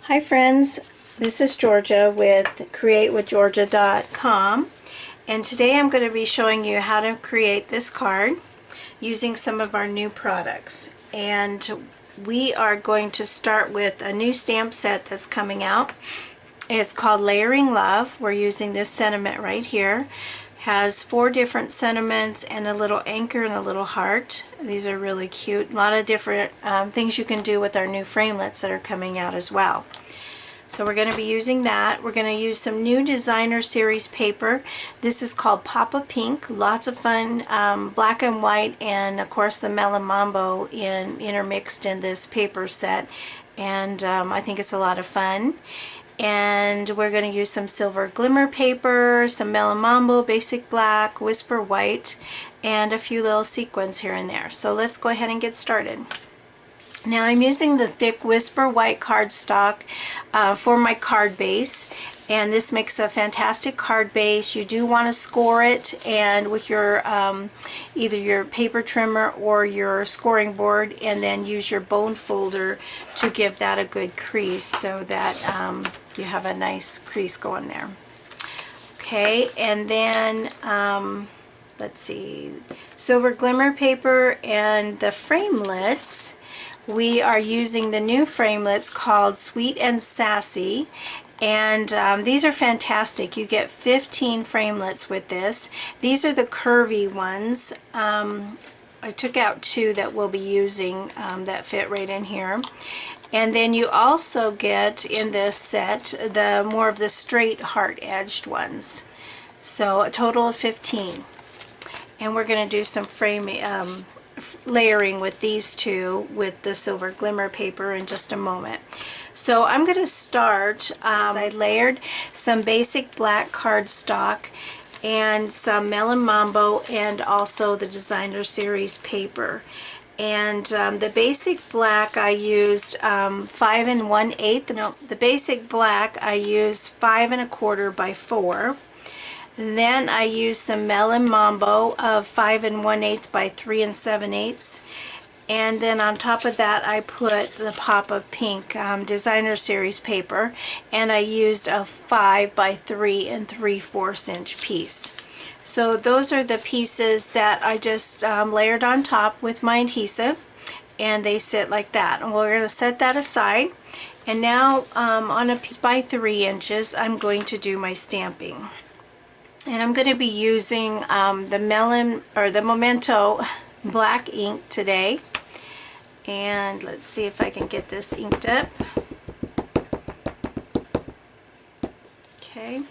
Hi friends, this is Georgia with createwithgeorgia.com, and today I'm going to be showing you how to create this card using some of our new products. And we are going to start with a new stamp set that's coming out. It's called Layering Love. We're using this sentiment right here. Has 4 different sentiments and a little anchor and a little heart. These are really cute. A lot of different things you can do with our new framelits that are coming out as well. So we're going to be using that. We're going to use some new designer series paper. This is called Papa Pink. Lots of fun, black and white, and of course the Melon Mambo intermixed in this paper set. And I think it's a lot of fun. And we're going to use some silver glimmer paper, some Melon Mambo, basic black, whisper white, and a few little sequins here and there. So let's go ahead and get started. Now I'm using the thick whisper white cardstock for my card base, and this makes a fantastic card base. You do want to score it, and with your either your paper trimmer or your scoring board, and then use your bone folder to give that a good crease so that you have a nice crease going there. Okay, and then let's see, silver glimmer paper and the framelits. We are using the new framelits called Sweet and Sassy, and these are fantastic. You get 15 framelits with this. These are the curvy ones. I took out 2 that we'll be using that fit right in here. And then you also get in this set the more of the straight heart-edged ones. So a total of 15. And we're going to do some layering with these 2 with the silver glimmer paper in just a moment. So I'm going to start, I layered some basic black cardstock and some Melon Mambo and also the designer series paper. And the basic black I used 5 1/8. No, the basic black I used 5 1/4 by 4. Then I used some Melon Mambo of 5 1/8 by 3 7/8. And then on top of that I put the Papa Pink designer series paper, and I used a 5 by 3 3/4 inch piece. So those are the pieces that I just layered on top with my adhesive, and they sit like that. And we're going to set that aside. And now on a piece by 3 inches I'm going to do my stamping. And I'm going to be using the Memento black ink today. And let's see if I can get this inked up. Okay.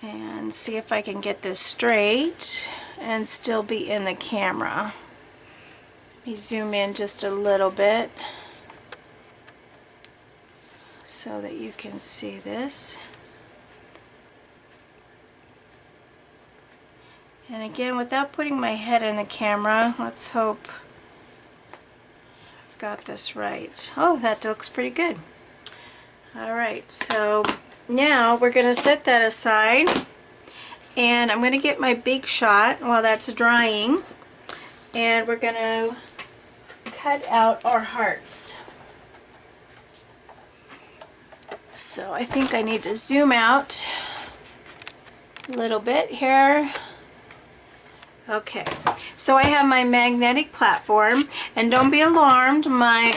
And see if I can get this straight and still be in the camera. Let me zoom in just a little bit so that you can see this. And again, without putting my head in the camera, let's hope I've got this right. Oh, that looks pretty good. Alright, so now we're going to set that aside, and I'm going to get my big shot while that's drying, and we're going to cut out our hearts. So I think I need to zoom out a little bit here. Okay, so I have my magnetic platform, and don't be alarmed, my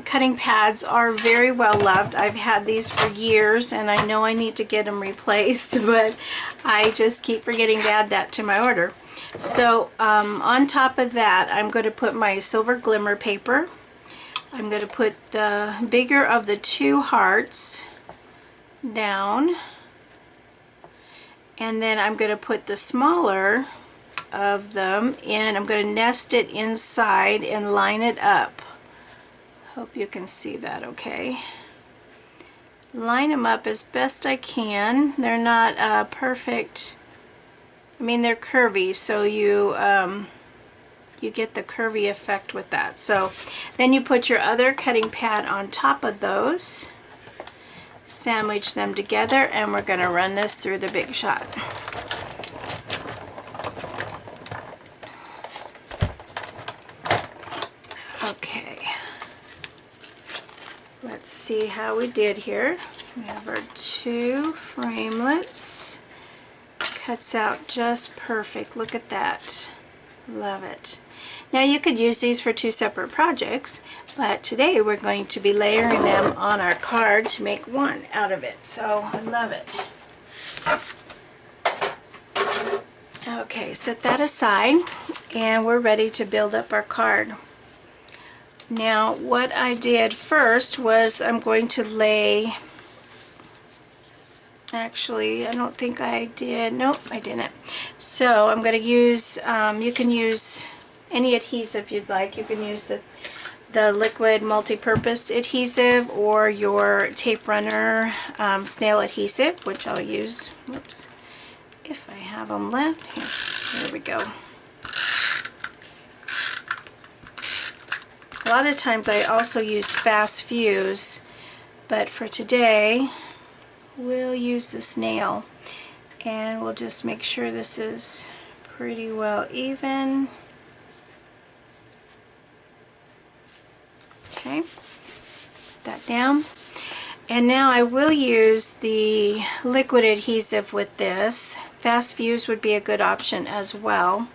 cutting pads are very well loved. I've had these for years, and I know I need to get them replaced, but I just keep forgetting to add that to my order. So on top of that, I'm going to put my silver glimmer paper. I'm going to put the bigger of the 2 hearts down, and then I'm going to put the smaller of them in. I'm going to nest it inside and line it up. Hope you can see that okay. Line them up as best I can. They're not perfect. I mean, they're curvy, so you get the curvy effect with that. So then you put your other cutting pad on top of those, sandwich them together, and we're going to run this through the big shot. Okay, let's see how we did here. We have our 2 framelits. Cuts out just perfect. Look at that. Love it. Now you could use these for 2 separate projects, but today we're going to be layering them on our card to make one out of it. So I love it. Okay, set that aside and we're ready to build up our card. Now what I did first was I'm going to lay, actually I don't think I did, nope I didn't. So I'm going to use, you can use any adhesive you'd like. You can use the liquid multi-purpose adhesive or your tape runner snail adhesive, which I'll use, whoops, if I have them left. Here, there we go. A lot of times I also use fast fuse, but for today we'll use the snail, and we'll just make sure this is pretty well even. Okay, put that down. And now I will use the liquid adhesive with this. Fast fuse would be a good option as well.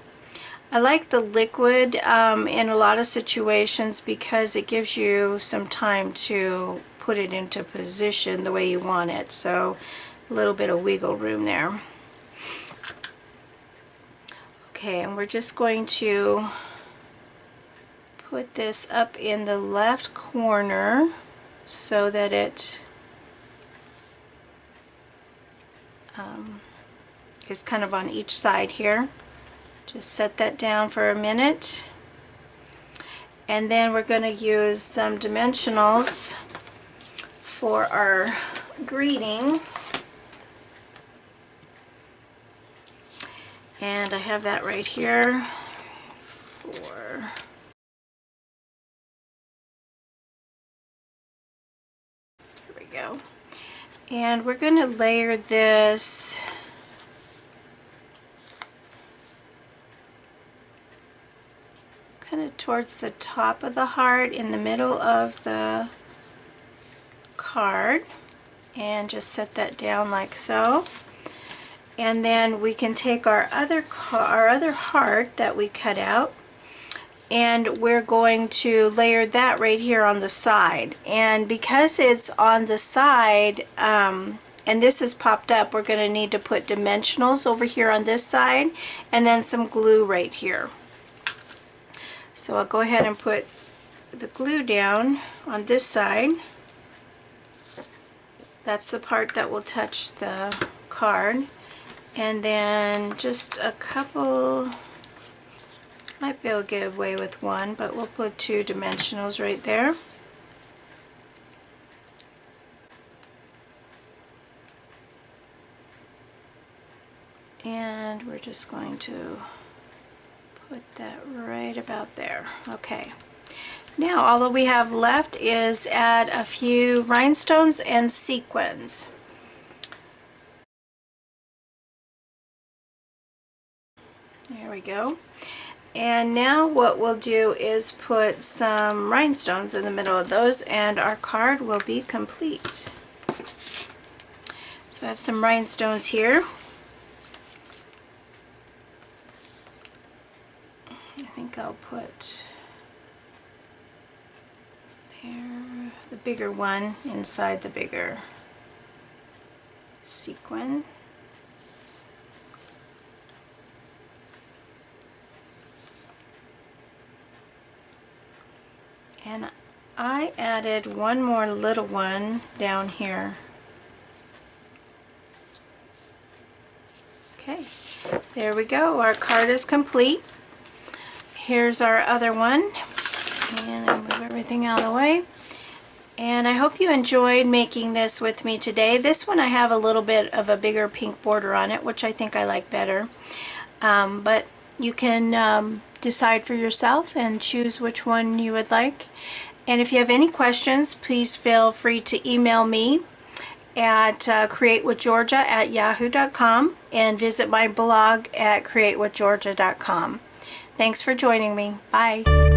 I like the liquid in a lot of situations because it gives you some time to put it into position the way you want it. So a little bit of wiggle room there. Okay, and we're just going to put this up in the left corner so that it is kind of on each side here. Just set that down for a minute, and then we're going to use some dimensionals for our greeting, and I have that right here for go. And we're going to layer this kind of towards the top of the heart in the middle of the card, and just set that down like so. And then we can take our other heart that we cut out, and we're going to layer that right here on the side. And because it's on the side and this is popped up, we're going to need to put dimensionals over here on this side and then some glue right here. So I'll go ahead and put the glue down on this side. That's the part that will touch the card. And then just a couple, might be able to get away with one, but we'll put 2 dimensionals right there. And we're just going to put that right about there. Okay. Now all that we have left is add a few rhinestones and sequins. There we go. And now what we'll do is put some rhinestones in the middle of those, and our card will be complete. So I have some rhinestones here. I think I'll put there, the bigger one inside the bigger sequin. And I added one more little one down here. Okay, there we go. Our card is complete. Here's our other one. And I'll move everything out of the way. And I hope you enjoyed making this with me today. This one I have a little bit of a bigger pink border on it, which I think I like better. But you can decide for yourself and choose which one you would like. And if you have any questions, please feel free to email me at createwithgeorgia@yahoo.com and visit my blog at createwithgeorgia.com. Thanks for joining me. Bye.